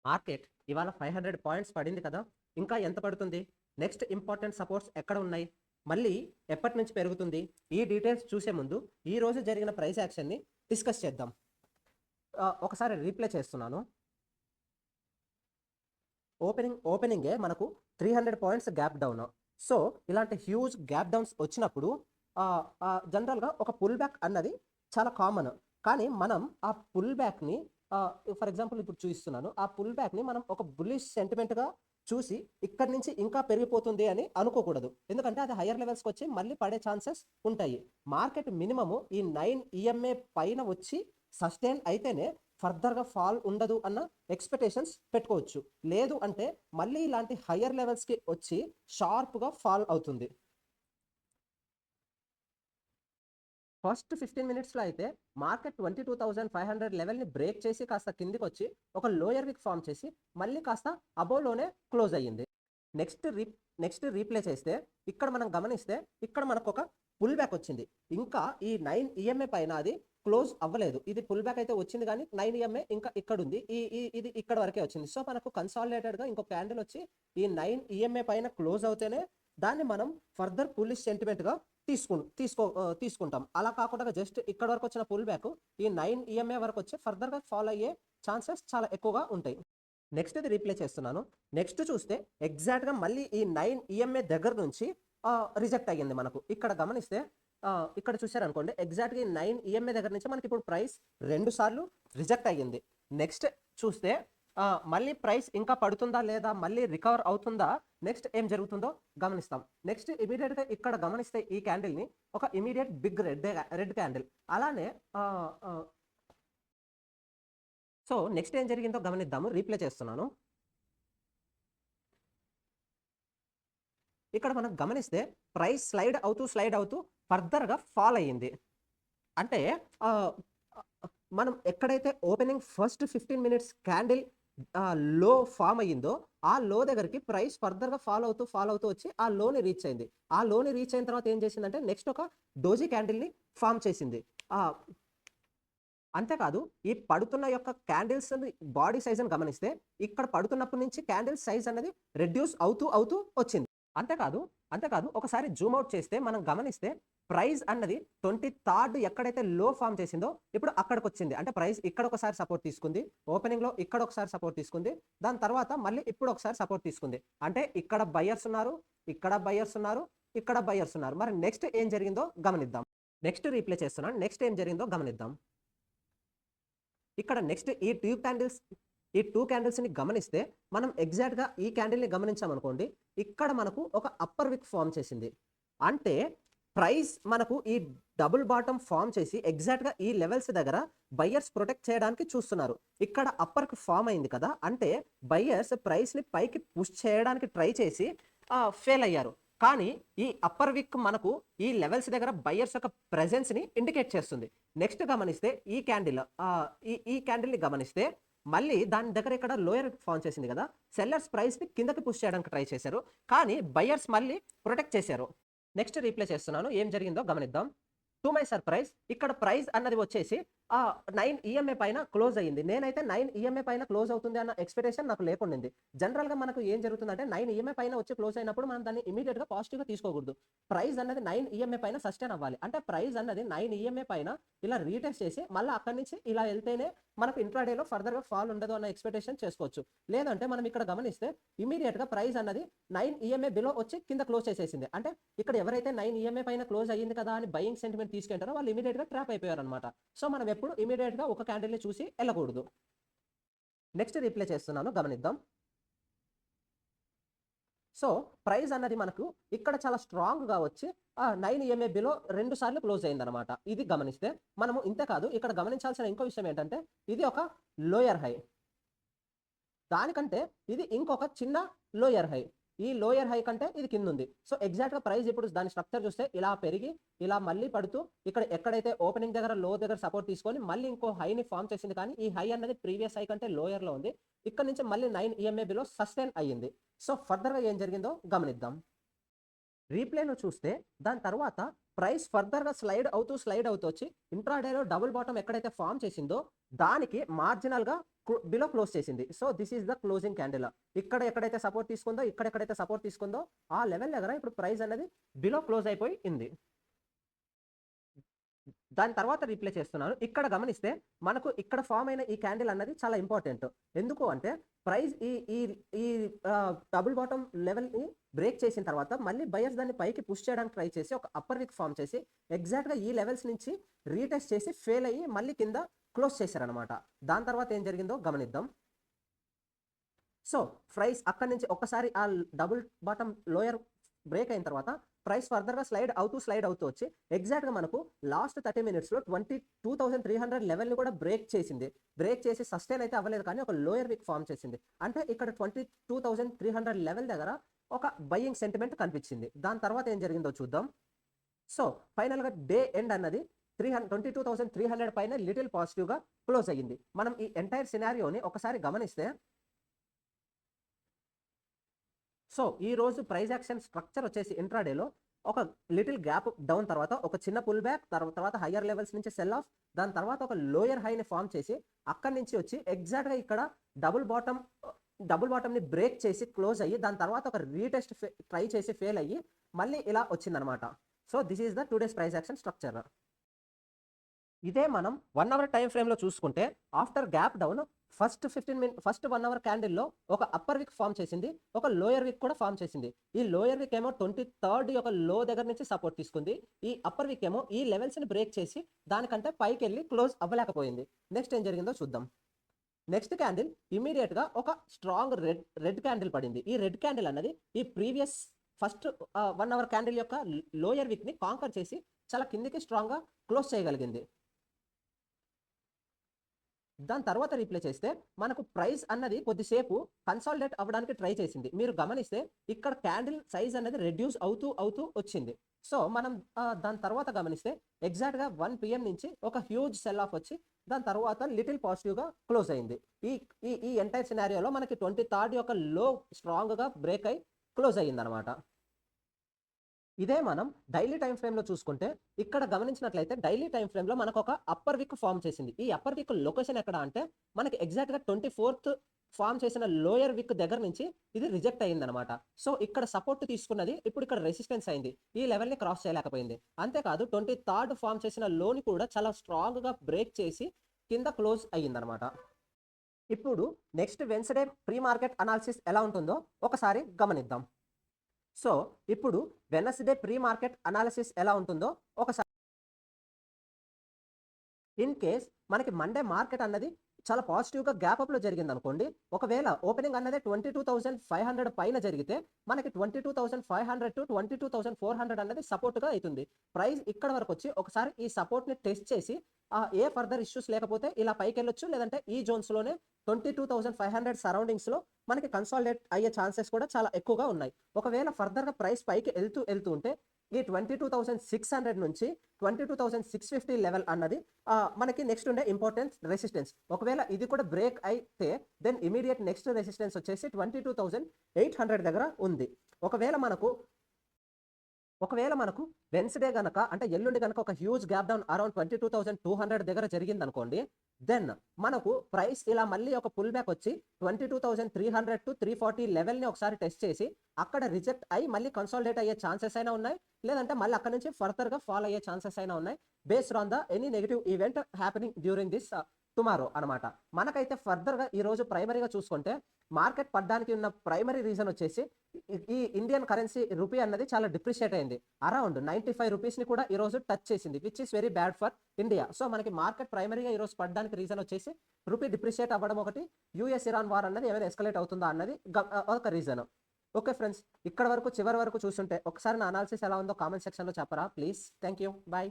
Market ఇవాళ 500 points పడింది కదా! ఇంకా ఎంత పడుతుంది? నెక్స్ట్ ఇంపార్టెంట్ సపోర్ట్స్ ఎక్కడ ఉన్నాయి? మళ్ళీ ఎప్పటి నుంచి పెరుగుతుంది? ఈ డీటెయిల్స్ చూసే ముందు ఈ రోజు జరిగిన ప్రైస్ యాక్షన్‌ని డిస్కస్ చేద్దాం. ఒకసారి రీప్లే చేస్తున్నాను. ఓపెనింగే మనకు 300 పాయింట్స్ గ్యాప్ డౌన్. సో, ఇలాంటి హ్యూజ్ గ్యాప్ డౌన్స్ వచ్చినప్పుడు జనరల్‌గా ఒక పుల్ బ్యాక్ అన్నది చాలా కామన్. కానీ మనం ఆ పుల్ బ్యాక్‌ని ఫర్ ఎగ్జాంపుల్ ఇప్పుడు చూయిస్తున్నాను. ఆ పుల్ బ్యాక్‌ని మనం ఒక బుల్లిష్ సెంటిమెంట్‌గా చూసి ఇక్కడి నుంచి ఇంకా పెరిగిపోతుంది అని అనుకోకూడదు. ఎందుకంటే అది హైయర్ లెవెల్స్‌కొచ్చి మళ్ళీ పడే ఛాన్సెస్ ఉంటాయి. మార్కెట్ మినిమమ్ ఈ 9 ఈఎంఏ పైన వచ్చి సస్టైన్ అయితేనే ఫర్దర్‌గా ఫాల్ ఉండదు అన్న ఎక్స్‌పెక్టేషన్స్ పెట్టుకోవచ్చు. లేదు అంటే మళ్ళీ ఇలాంటి హైయర్ లెవెల్స్‌కి వచ్చి షార్ప్‌గా ఫాల్ అవుతుంది. ఫస్ట్ 15 మినిట్స్‌లో అయితే మార్కెట్ 22,500 లెవెల్‌ని బ్రేక్ చేసి కాస్త కిందికొచ్చి ఒక లోయర్ విక్ ఫార్మ్ చేసి మళ్ళీ కాస్త అబోవ్‌లోనే క్లోజ్ అయ్యింది. నెక్స్ట్ రీ నెక్స్ట్ రీప్లే చేస్తే ఇక్కడ మనం గమనిస్తే ఇక్కడ మనకొక పుల్ బ్యాక్ వచ్చింది. ఇంకా ఈ 9 ఈఎంఏ పైన అది క్లోజ్ అవ్వలేదు. ఇది పుల్ బ్యాక్ అయితే వచ్చింది గానీ 9 ఈఎంఏ ఇంకా ఇక్కడుంది. ఈ ఈ ఇది ఇక్కడ వరకే వచ్చింది. సో, మనకు కన్సాలిడేటెడ్‌గా ఇంకో క్యాండిల్ వచ్చి ఈ 9 ఈఎంఏ పైన క్లోజ్ అవుతేనే దాన్ని మనం ఫర్దర్ బుల్లిష్ సెంటిమెంట్‌గా తీసుకుంటాం. అలా కాకుండా జస్ట్ ఇక్కడ వరకు వచ్చిన పుల్ బ్యాక్ ఈ 9 ఈఎంఏ వరకు వచ్చి ఫర్దర్‌గా ఫాలో అయ్యే ఛాన్సెస్ చాలా ఎక్కువగా ఉంటాయి. నెక్స్ట్‌ది రీప్లే చేస్తున్నాను. నెక్స్ట్ చూస్తే ఎగ్జాక్ట్‌గా మళ్ళీ ఈ 9 ఈఎంఏ దగ్గర నుంచి రిజెక్ట్ అయ్యింది మనకు. ఇక్కడ గమనిస్తే ఇక్కడ చూసారనుకోండి ఎగ్జాక్ట్‌గా ఈ 9 ఈఎంఏ దగ్గర నుంచి మనకి ఇప్పుడు ప్రైస్ 2 సార్లు రిజెక్ట్ అయ్యింది. నెక్స్ట్ చూస్తే మళ్ళీ ప్రైస్ ఇంకా పడుతుందా లేదా? మళ్ళీ రికవర్ అవుతుందా? నెక్స్ట్ ఏం జరుగుతుందో గమనిస్తాం. నెక్స్ట్ ఇమ్మీడియేట్‌గా ఇక్కడ గమనిస్తే ఈ క్యాండిల్‌ని ఒక ఇమ్మీడియేట్ బిగ్ రెడ్ క్యాండిల్. అలానే ఆహ్, ఆహ్, సో, నెక్స్ట్ ఏం జరిగిందో గమనిద్దాము. రీప్లే చేస్తున్నాను. ఇక్కడ మనం గమనిస్తే ప్రైస్ స్లైడ్ అవుతూ ఫర్దర్‌గా ఫాల్ అయ్యింది. అంటే ఆహ్, మనం ఎక్కడైతే ఓపెనింగ్ ఫస్ట్ 15 మినిట్స్ క్యాండిల్ లో ఫార్మ్ అయ్యిందో, ఆ లో దగ్గరికి ప్రైస్ ఫర్దర్‌గా ఫాల్ అవుతూ వచ్చి ఆ లోని రీచ్ అయింది. ఆ లోని రీచ్ అయిన తర్వాత ఏం చేసిందంటే నెక్స్ట్ ఒక డోజీ క్యాండిల్‌ని ఫార్మ్ చేసింది. ఆహ్, అంతేకాదు ఈ పడుతున్న యొక్క క్యాండిల్స్ బాడీ సైజ్‌ని గమనిస్తే ఇక్కడ పడుతున్నప్పటి నుంచి క్యాండిల్ సైజ్ అనేది రెడ్యూస్ అవుతూ వచ్చింది. అంతేకాదు, అంతేకాదు ఒకసారి జూమ్ ఔట్ చేస్తే మనం గమనిస్తే ప్రైస్ అన్నది 23 ఎక్కడైతే లో ఫార్మ్ చేసిందో ఇప్పుడు అక్కడికొచ్చింది. అంటే ప్రైస్ ఇక్కడ ఒకసారి సపోర్ట్ తీసుకుంది. ఓపెనింగ్‌లో ఇక్కడ ఒకసారి సపోర్ట్ తీసుకుంది. దాని తర్వాత మళ్ళీ ఇప్పుడు ఒకసారి సపోర్ట్ తీసుకుంది. అంటే ఇక్కడ బయర్స్ ఉన్నారు, ఇక్కడ బయర్స్ ఉన్నారు, ఇక్కడ బయర్స్ ఉన్నారు. మరి నెక్స్ట్ ఏం జరిగిందో గమనిద్దాం. నెక్స్ట్ రీప్లే చేస్తున్నాను. నెక్స్ట్ ఏం జరిగిందో గమనిద్దాం. ఇక్కడ నెక్స్ట్ ఈ 2 క్యాండిల్స్‌ని గమనిస్తే మనం ఎగ్జాక్ట్‌గా ఈ క్యాండిల్‌ని గమనించామనుకోండి. ఇక్కడ మనకు ఒక అప్పర్ విక్ ఫార్మ్ చేసింది. అంటే ప్రైస్ మనకు ఈ డబుల్ బాటమ్ ఫార్మ్ చేసి ఎగ్జాక్ట్‌గా ఈ లెవెల్స్ దగ్గర బయర్స్ ప్రొటెక్ట్ చేయడానికి చూస్తున్నారు. ఇక్కడ అప్పర్‌కి ఫార్మ్ అయింది కదా! అంటే బయర్స్ ప్రైస్‌ని పైకి పుష్ చేయడానికి ట్రై చేసి ఫెయిల్ అయ్యారు. కానీ ఈ అప్పర్ విక్ మనకు ఈ లెవెల్స్ దగ్గర బయర్స్ యొక్క ప్రెజెన్స్‌ని ఇండికేట్ చేస్తుంది. నెక్స్ట్ గమనిస్తే ఈ క్యాండిల్ ఈ క్యాండిల్‌ని గమనిస్తే మళ్ళీ దాని దగ్గర ఇక్కడ లోయర్ ఫార్మ్ చేసింది కదా! సెల్లర్స్ ప్రైస్‌ని కిందకి పుష్ చేయడానికి ట్రై చేశారు. కానీ బయర్స్ మళ్ళీ ప్రొటెక్ట్ చేశారు. నెక్స్ట్ రీప్లే చేస్తున్నాను. ఏం జరిగిందో గమనిద్దాం. టు మై సర్ప్రైజ్ ఇక్కడ ప్రైస్ అన్నది వచ్చేసి 9 ఈఎంఏ పైన క్లోజ్ అయ్యింది. నేనైతే 9 ఈఎంఏ పైన క్లోజ్ అవుతుంది అన్న ఎక్స్‌పెక్టేషన్ నాకు లేకుండింది. జనరల్‌గా మనకు ఏం జరుగుతుందంటే 9 ఈఎంఏ పైన వచ్చి క్లోజ్ అయినప్పుడు మనం దాన్ని ఇమ్మీడియేట్‌గా పాజిటివ్‌గా తీసుకోకూడదు. ప్రైస్ అన్నది 9 ఈఎంఏ పైన సస్టైన్ అవ్వాలి. అంటే ప్రైస్ అన్నది 9 ఈఎంఏ పైన ఇలా రీటెస్ట్ చేసి మళ్ళా అక్కడి నుంచి ఇలా ఎళ్తేనే మనకు ఇంట్రాడేలో ఫర్దర్‌గా ఫాల్ ఉండదు అన్న ఎక్స్‌పెక్టేషన్ చేసుకోవచ్చు. లేదంటే మనం ఇక్కడ గమనిస్తే ఇమ్మీడియేట్‌గా ప్రైస్ అన్నది 9 ఈఎంఏ బిలో వచ్చి కింద క్లోజ్ చేసేసింది. అంటే ఇక్కడ ఎవరైతే 9 ఈఎంఏ పైన క్లోజ్ అయ్యింది కదా అని బయింగ్ సెంటిమెంట్ తీసుకుంటారో వాళ్ళు ఇమ్మీడియేట్‌గా ట్రాప్ అయిపోయారన్నమాట. సో, మనం ఎప్పుడు ఇమ్మీడియేట్‌గా ఒక క్యాండిల్‌ని చూసి ఎళ్ళకూడదు. నెక్స్ట్ రీప్లే చేస్తున్నాను గమనిద్దాం. సో, ప్రైస్ అన్నది మనకు ఇక్కడ చాలా స్ట్రాంగ్‌గా వచ్చి 9 ఈఎంఏ బిలో 2 సార్లు క్లోజ్ అయిందన్నమాట. ఇది గమనిస్తే మనము ఇంతే కాదు ఇక్కడ గమనించాల్సిన ఇంకో విషయం ఏంటంటే ఇది ఒక లోయర్ హై. దానికంటే ఇది ఇంకొక చిన్న లోయర్ హై. ఈ లోయర్ హై కంటే ఇది కిందుంది. సో, ఎగ్జాక్ట్‌గా ప్రైస్ ఇప్పుడు దాని స్ట్రక్చర్ చూస్తే ఇలా పెరిగి, ఇలా మళ్ళీ పడుతూ ఇక్కడ ఎక్కడైతే ఓపెనింగ్ దగ్గర లో దగ్గర సపోర్ట్ తీసుకొని మళ్ళీ ఇంకో హైని ఫార్మ్ చేసింది కానీ ఈ హై అన్నది ప్రీవియస్ హై కంటే లోయర్‌లో ఉంది. ఇక్కడ నుంచి మళ్ళీ 9 ఈఎంఏ బిలో సస్టైన్ అయ్యింది. సో, ఫర్దర్‌గా ఏం జరిగిందో గమనిద్దాం. రీప్లేలో చూస్తే దాని తర్వాత ప్రైస్ ఫర్దర్‌గా స్లైడ్ అవుతూ వచ్చి ఇంట్రాడేలో డబుల్ బాటమ్ ఎక్కడైతే ఫార్మ్ చేసిందో దానికి మార్జినల్గా బిలో క్లోజ్ చేసింది. So this is the closing candle. ఇక్కడ ఎక్కడైతే సపోర్ట్ తీసుకుందో, ఇక్కడ ఎక్కడైతే సపోర్ట్ తీసుకుందో ఆ లెవెల్ దగ్గర ఇప్పుడు ప్రైస్ అనేది బిలో క్లోజ్ అయిపోయి ఉంది. దాని తర్వాత రీప్లే చేస్తున్నాను. ఇక్కడ గమనిస్తే మనకు ఇక్కడ ఫామ్ అయిన ఈ క్యాండిల్ అన్నది చాలా ఇంపార్టెంట్. ఎందుకు అంటే ప్రైస్ ఈ ఈ ఈ డబుల్ బాటమ్ లెవెల్ని బ్రేక్ చేసిన తర్వాత మళ్ళీ బయర్స్ దాన్ని పైకి పుష్ చేయడానికి ట్రై చేసి ఒక అప్పర్ విక్ ఫామ్ చేసి ఎగ్జాక్ట్గా ఈ లెవెల్స్ నుంచి రీటెస్ట్ చేసి ఫెయిల్ అయ్యి మళ్ళీ కింద క్లోజ్ చేశారనమాట. దాని తర్వాత ఏం జరిగిందో గమనిద్దాం. సో ప్రైస్ అక్కడి నుంచి ఒక్కసారి ఆ డబుల్ బాటమ్ లోయర్ బ్రేక్ అయిన తర్వాత ప్రైస్ ఫర్దర్గా స్లైడ్ అవుతూ వచ్చి ఎగ్జాక్ట్గా మనకు లాస్ట్ 30 మినిట్స్లో 22,300 లెవెల్ని కూడా బ్రేక్ చేసింది. బ్రేక్ చేసి సస్టైన్ అయితే అవ్వలేదు కానీ ఒక లోయర్ విక్ ఫామ్ చేసింది. అంటే ఇక్కడ 22,300 లెవెల్ దగ్గర ఒక బయింగ్ సెంటిమెంట్ కనిపించింది. దాని తర్వాత ఏం జరిగిందో చూద్దాం. సో ఫైనల్గా డే ఎండ్ అన్నది 22,300 పైన లిటిల్ పాజిటివ్గా క్లోజ్ అయ్యింది. మనం ఈ ఎంటైర్ సినారియోని ఒకసారి గమనిస్తే, సో ఈ రోజు ప్రైస్ యాక్షన్ స్ట్రక్చర్ వచ్చేసి ఇంట్రాడేలో ఒక లిటిల్ గ్యాప్ డౌన్ తర్వాత ఒక చిన్న పుల్ బ్యాక్, తర్వాత హయ్యర్ లెవెల్స్ నుంచి సెల్ ఆఫ్, దాని తర్వాత ఒక లోయర్ హైని ఫామ్ చేసి అక్కడి నుంచి వచ్చి ఎగ్జాక్ట్గా ఇక్కడ డబుల్ బాటమ్ని బ్రేక్ చేసి క్లోజ్ అయ్యి దాని తర్వాత ఒక రీటెస్ట్ ట్రై చేసి ఫెయిల్ అయ్యి మళ్ళీ ఇలా వచ్చిందనమాట. So this is the 2 days price action structure. ఇదే మనం 1 hour టైం ఫ్రేమ్లో చూసుకుంటే after gap down first 1 hour క్యాండిల్లో ఒక అప్పర్ విక్ ఫామ్ చేసింది, ఒక లోయర్ విక్ కూడా ఫామ్ చేసింది. ఈ లోయర్ విక్ ఏమో 23rd యొక్క లో దగ్గర నుంచి సపోర్ట్ తీసుకుంది. ఈ అప్పర్ విక్ ఏమో ఈ లెవెల్స్ని బ్రేక్ చేసి దానికంటే పైకి వెళ్ళి క్లోజ్ అవ్వలేకపోయింది. నెక్స్ట్ ఏం జరిగిందో చూద్దాం. నెక్స్ట్ క్యాండిల్ ఇమీడియట్గా ఒక స్ట్రాంగ్ రెడ్ క్యాండిల్ పడింది. ఈ రెడ్ క్యాండిల్ అన్నది ఈ ప్రీవియస్ ఫస్ట్ 1 hour క్యాండిల్ యొక్క లోయర్ విక్ని కాంకర్ చేసి చాలా కిందికి స్ట్రాంగ్గా క్లోజ్ చేయగలిగింది. దాని తర్వాత రీప్లే చేస్తే మనకు ప్రైస్ అన్నది కొద్దిసేపు కన్సాలిడేట్ అవ్వడానికి ట్రై చేసింది. మీరు గమనిస్తే ఇక్కడ క్యాండిల్ సైజ్ అనేది రెడ్యూస్ అవుతూ వచ్చింది. సో మనం దాని తర్వాత గమనిస్తే ఎగ్జాక్ట్గా 1 PM నుంచి ఒక హ్యూజ్ సెల్ ఆఫ్ వచ్చి దాని తర్వాత లిటిల్ పాజిటివ్గా క్లోజ్ అయింది. ఈ ఈ ఈ ఎంటైర్ సినారియోలో మనకి 23rd యొక్క లో స్ట్రాంగ్గా బ్రేక్ అయి క్లోజ్ అయ్యిందనమాట. ఇదే మనం డైలీ టైం ఫ్రేమ్లో చూసుకుంటే ఇక్కడ గమనించినట్లయితే డైలీ టైం ఫ్రేమ్లో మనకు ఒక అప్పర్ విక్ ఫామ్ చేసింది. ఈ అప్పర్ విక్ లొకేషన్ ఎక్కడ అంటే మనకి ఎగ్జాక్ట్గా 24th ఫామ్ చేసిన లోయర్ విక్ దగ్గర నుంచి ఇది రిజెక్ట్ అయ్యిందనమాట. సో ఇక్కడ సపోర్ట్ తీసుకున్నది ఇప్పుడు ఇక్కడ రెసిస్టెన్స్ అయింది, ఈ లెవెల్ని క్రాస్ చేయలేకపోయింది. అంతేకాదు 23rd ఫామ్ చేసిన లోని కూడా చాలా స్ట్రాంగ్గా బ్రేక్ చేసి కింద క్లోజ్ అయ్యిందనమాట. ఇప్పుడు next Wednesday pre market analysis ఎలా ఉంటుందో ఒకసారి గమనిద్దాం. సో ఇప్పుడు వెనస్డే ప్రీ మార్కెట్ అనాలిసిస్ ఎలా ఉంటుందో ఒకసారి, ఇన్ కేస్ మనకి మండే మార్కెట్ అన్నది చాలా పాజిటివ్గా గ్యాప్అప్లో జరిగింది అనుకోండి, ఒకవేళ ఓపెనింగ్ అన్నదే 22,500 పైన జరిగితే మనకి 22,500 to 22,400 అన్నది సపోర్ట్గా అవుతుంది. ప్రైస్ ఇక్కడ వరకు వచ్చి ఒకసారి ఈ సపోర్ట్ని టెస్ట్ చేసి ఏ ఫర్దర్ ఇష్యూస్ లేకపోతే ఇలా పైకి వెళ్ళొచ్చు, లేదంటే ఈ జోన్స్లోనే 22,500 సరౌండింగ్స్లో మనకి కన్సాలిడేట్ అయ్యే ఛాన్సెస్ కూడా చాలా ఎక్కువగా ఉన్నాయి. ఒకవేళ ఫర్దర్గా ప్రైస్ పైకి వెళ్తూ ఉంటే ఈ 22,600 నుంచి 22,650 లెవెల్ అన్నది మనకి నెక్స్ట్ ఉండే ఇంపార్టెంట్ రెసిస్టెన్స్. ఒకవేళ ఇది కూడా బ్రేక్ అయితే దెన్ ఇమీడియట్ నెక్స్ట్ రెసిస్టెన్స్ వచ్చేసి 22,800 దగ్గర ఉంది. ఒకవేళ మనకు వెన్స్డే గనక అంటే ఎల్లుండి గనక ఒక హ్యూజ్ గ్యాప్ డౌన్ అరౌండ్ 22,200 దగ్గర జరిగింది అనుకోండి, దెన్ మనకు ప్రైస్ ఇలా మళ్ళీ ఒక పుల్ బ్యాక్ వచ్చి 22,300 to 340 లెవెల్ని ఒకసారి టెస్ట్ చేసి అక్కడ రిజెక్ట్ అయ్యి మళ్ళీ కన్సాలిడేట్ అయ్యే ఛాన్సెస్ అయినా ఉన్నాయి, లేదంటే మళ్ళీ అక్కడ నుంచి ఫర్దర్గా ఫాల్ అయ్యే ఛాన్సెస్ అయినా ఉన్నాయి based on the any negative event happening during this tomorrow అనమాట. మనకైతే ఫర్దర్గా ఈరోజు ప్రైమరీగా చూసుకుంటే మార్కెట్ పడ్డానికి ఉన్న ప్రైమరీ రీజన్ వచ్చేసి ఈ ఇండియన్ కరెన్సీ రూపీ అన్నది చాలా డిప్రిషియేట్ అయింది. అరౌండ్ 95 రూపీస్ని కూడా ఈరోజు టచ్ చేసింది, which is very bad for India. So మనకి మార్కెట్ ప్రైమరీగా ఈరోజు పడ్డానికి రీజన్ వచ్చేసి రూపీ డిప్రిషియేట్ అవ్వడం ఒకటి, యుఎస్ ఇరాన్ వార్ అన్నది ఏమైనా ఎస్కలేట్ అవుతుందా అన్నది ఒక రీజన్. ఓకే ఫ్రెండ్స్, ఇక్కడ వరకు చివరి వరకు చూస్తుంటే ఒకసారి నా అనాలిసిస్ ఎలా ఉందో కామెంట్ సెక్షన్లో చెప్పరా ప్లీజ్. Thank you, bye.